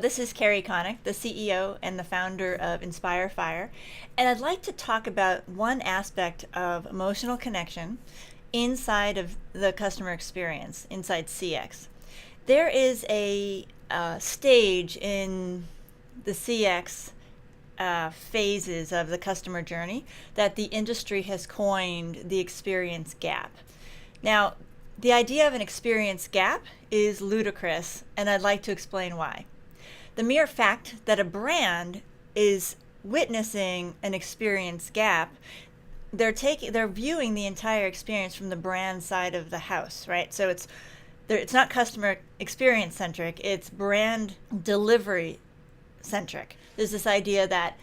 this is Carrie Connick, the CEO and the founder of Inspire Fire, and I'd like to talk about one aspect of emotional connection inside of the customer experience, inside CX. There is a stage in the CX phases of the customer journey that the industry has coined the experience gap. Now, the idea of an experience gap is ludicrous, and I'd like to explain why. The mere fact that a brand is witnessing an experience gap, they're viewing the entire experience from the brand side of the house, right? So it's not customer experience centric, it's brand delivery centric. There's this idea that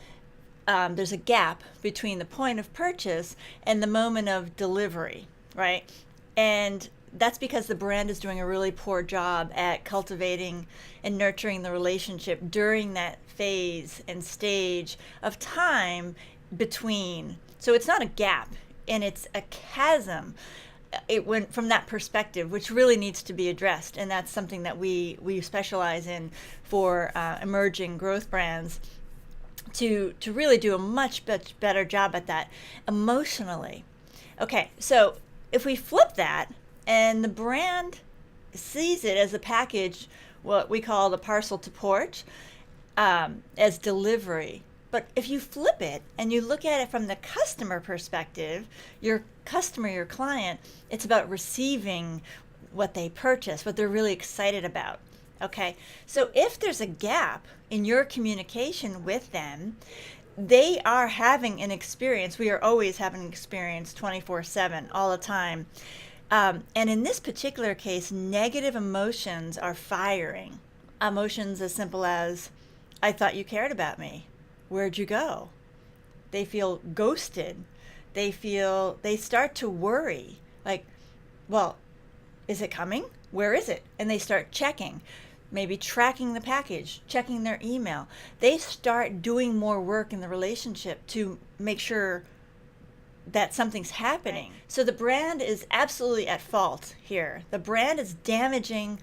there's a gap between the point of purchase and the moment of delivery, right? And that's because the brand is doing a really poor job at cultivating and nurturing the relationship during that phase and stage of time between. So it's not a gap, and it's a chasm. It went from that perspective, which really needs to be addressed, and that's something that we specialize in for emerging growth brands to really do a much better job at that emotionally. Okay, so if we flip that and the brand sees it as a package, what we call the parcel to porch, as delivery. But if you flip it and you look at it from the customer perspective, your customer, your client, it's about receiving what they purchase, what they're really excited about. Okay, so if there's a gap in your communication with them, they are having an experience. We are always having an experience 24/7, all the time. And in this particular case, negative emotions are firing. Emotions as simple as, I thought you cared about me. Where'd you go? They feel ghosted. They start to worry. Like, well, is it coming? Where is it? And they start checking, maybe tracking the package, checking their email. They start doing more work in the relationship to make sure that something's happening. So the brand is absolutely at fault here. The brand is damaging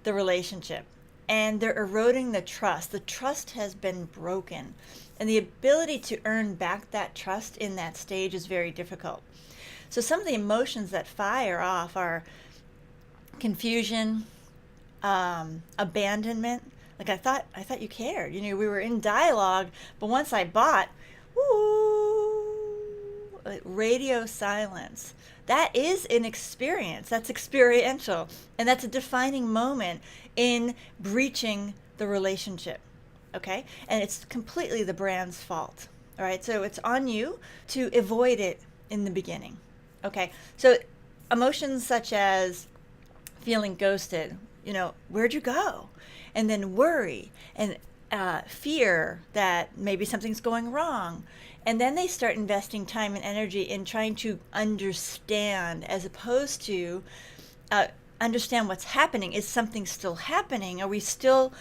the relationship, and they're eroding the trust. The trust has been broken, and the ability to earn back that trust in that stage is very difficult. So some of the emotions that fire off are confusion, abandonment. Like, I thought you cared. We were in dialogue, but once I bought, radio silence. That is an experience. That's experiential. And that's a defining moment in breaching the relationship. Okay? And it's completely the brand's fault. All right? So it's on you to avoid it in the beginning. Okay? So emotions such as feeling ghosted, where'd you go? And then worry and fear that maybe something's going wrong. And then they start investing time and energy in trying to understand, as opposed to understand what's happening. Is something still happening? Are we still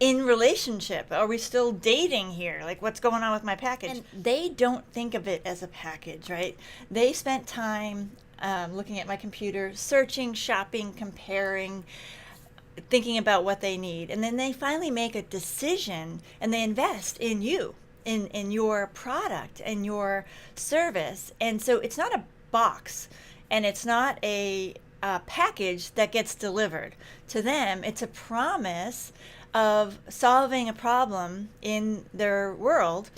in relationship? Are we still dating here? Like, what's going on with my package? And they don't think of it as a package, right? They spent time looking at my computer, searching, shopping, comparing, thinking about what they need. And then they finally make a decision, and they invest in you, in your product and your service. And so it's not a box, and it's not a package that gets delivered. To them, it's a promise of solving a problem in their world.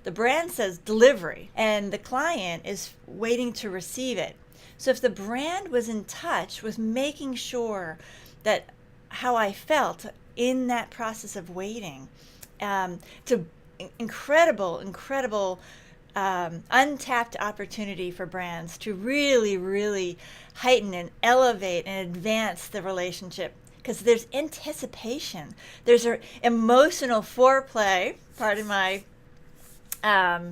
The brand says delivery, and the client is waiting to receive it. So if the brand was in touch with making sure that how I felt in that process of waiting, to incredible untapped opportunity for brands to really heighten and elevate and advance the relationship, because there's anticipation, there's an emotional foreplay, pardon my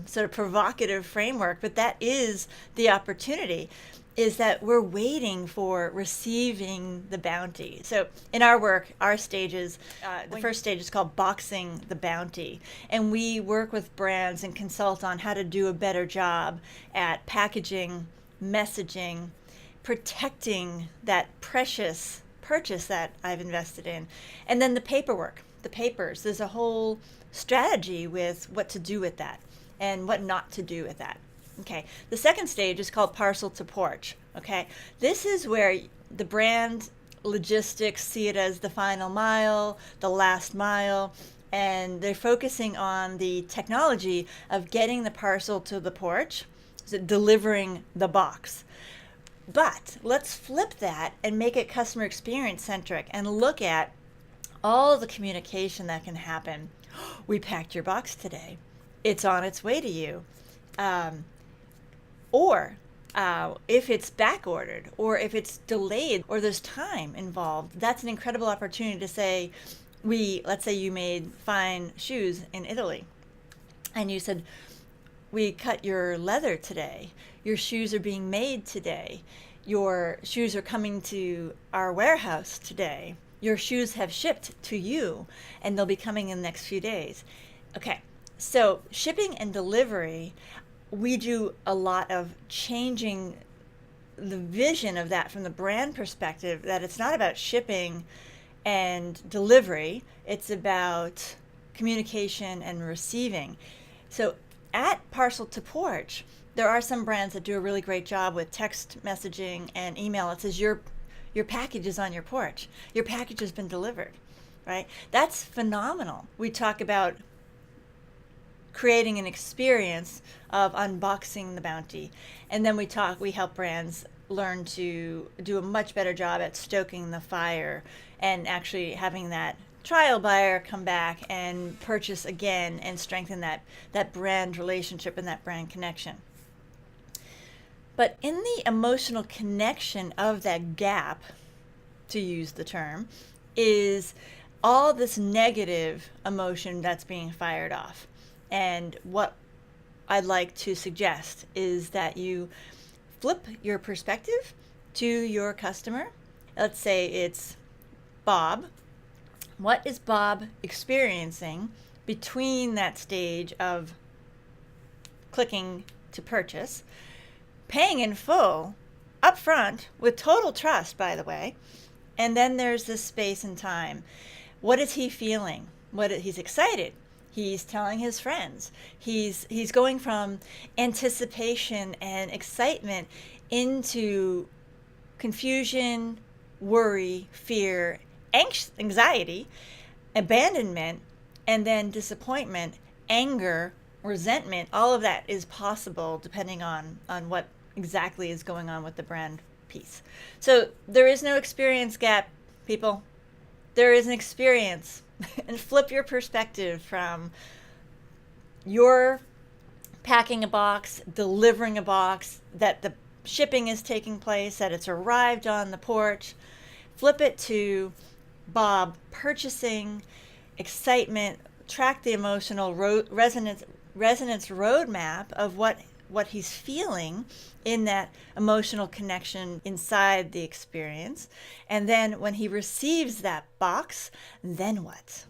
sort of provocative framework, but that is the opportunity, is that we're waiting for receiving the bounty. So in our work, our stages, the first stage is called Boxing the Bounty. And we work with brands and consult on how to do a better job at packaging, messaging, protecting that precious purchase that I've invested in. And then the paperwork the papers. There's a whole strategy with what to do with that and what not to do with that. Okay, the second stage is called parcel to porch. Okay, this is where the brand logistics see it as the final mile, the last mile, and they're focusing on the technology of getting the parcel to the porch, so delivering the box. But let's flip that and make it customer experience centric and look at all the communication that can happen. We packed your box today. It's on its way to you. Or if it's back ordered, or if it's delayed, or there's time involved, that's an incredible opportunity to say, let's say you made fine shoes in Italy, and you said, we cut your leather today. Your shoes are being made today. Your shoes are coming to our warehouse today. Your shoes have shipped to you, and they'll be coming in the next few days. Okay, so shipping and delivery, we do a lot of changing the vision of that from the brand perspective, that it's not about shipping and delivery, it's about communication and receiving. So at Parcel to Porch, there are some brands that do a really great job with text messaging and email. It says your package is on your porch. Your package has been delivered, right? That's phenomenal. We talk about creating an experience of unboxing the bounty. And then we help brands learn to do a much better job at stoking the fire and actually having that trial buyer come back and purchase again and strengthen that brand relationship and that brand connection. But in the emotional connection of that gap, to use the term, is all this negative emotion that's being fired off. And what I'd like to suggest is that you flip your perspective to your customer. Let's say it's Bob. What is Bob experiencing between that stage of clicking to purchase, paying in full, up front, with total trust, by the way, and then there's this space and time. What is he feeling? He's excited. He's telling his friends. He's going from anticipation and excitement into confusion, worry, fear, anxiety, abandonment, and then disappointment, anger, resentment. All of that is possible depending on what exactly is going on with the brand piece. So there is no experience gap, people. There is an experience. And flip your perspective from your packing a box, delivering a box, that the shipping is taking place, that it's arrived on the porch. Flip it to Bob purchasing, excitement, track the emotional resonance roadmap of what he's feeling in that emotional connection inside the experience. And then when he receives that box, then what?